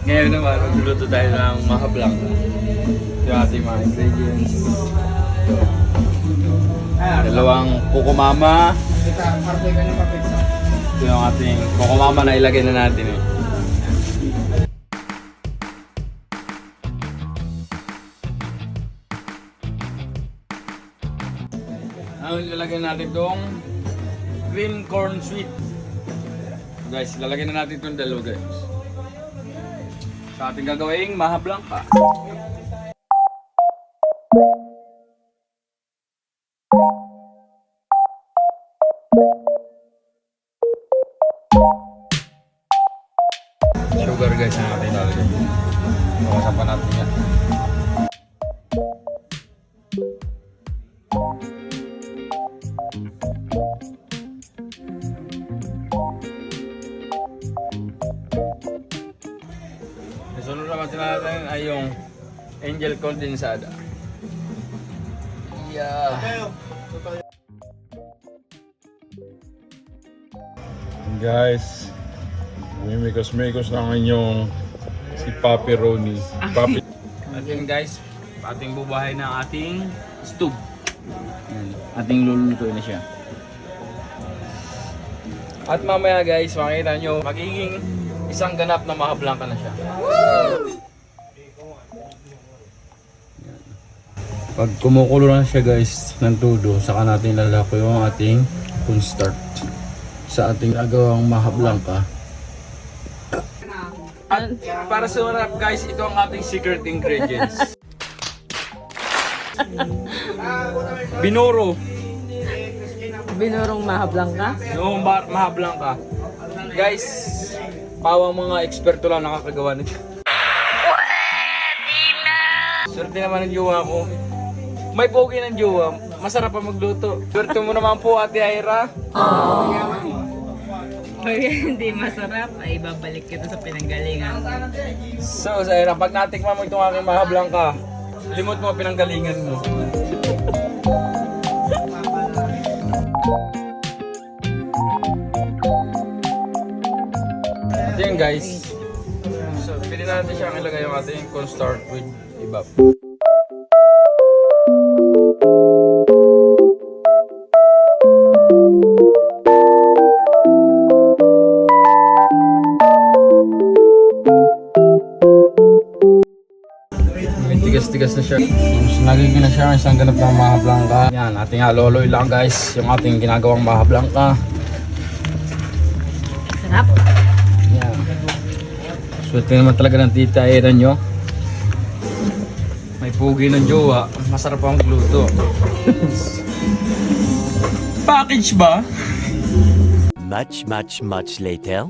Ngayon naman, magluluto tayo ng maha blanca. Yung ating mga ingredients. Dalawang kukumama. Ito yung ating kukumama na ilagay na natin eh. Ang ilalagay natin itong green corn sweet. Guys, ilalagay na natin itong dalawa guys. Sa ating gagawing maha blanca. Sugar guys na natin ilalagay. Bawasan pa natin yan. Sunod naman natin ay yung angel condensada. Yeah. Guys, mimikos-mikos na ang inyong si Papi Ronnie. Papi. At yun guys, ating bubahay na ating stove. Ating lulutuin na siya. At mamaya guys, makikita nyo, magiging isang ganap na maha blanca na siya. Pag kumukulo na siya guys ng todo, saka natin lalako yung ating cornstarch sa ating gagawang maha blanca. At para sa marap guys, ito ang ating secret ingredients. Binuro. Binurong maha blanca? Yung maha blanca. Guys, pawang mga eksperto lang nakakagawa nito. Swerte naman ng jowa ko. May pogi ng jowa, masarap pa magluto. Swerte mo naman po Ate Aira. Pag hindi masarap, ay babalik kita sa pinanggalingan. So, sa Aira, pag natikman mo itong aking maha blanca, limot mo ang pinanggalingan mo. Ito yun guys. So, pili natin siyang ilagay yung ating cornstarch with ibab. May tigas-tigas na siya. So, nagiging na siya isang ganap ng maha blanca. Yan, ating haloloy lang guys. Yung ating ginagawang maha blanca. Sarap. Yan. Swerte naman talaga ng tita Aira nyo. May pugi ng jowa. Masarap ang magluto. Package ba? Much later.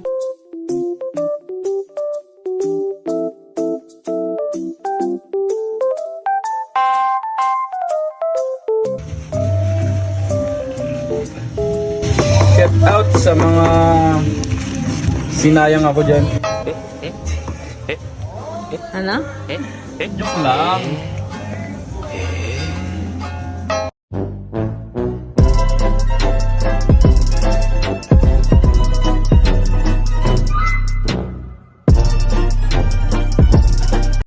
Shout out sa mga sinayang ako dyan. Ano? Joke lang.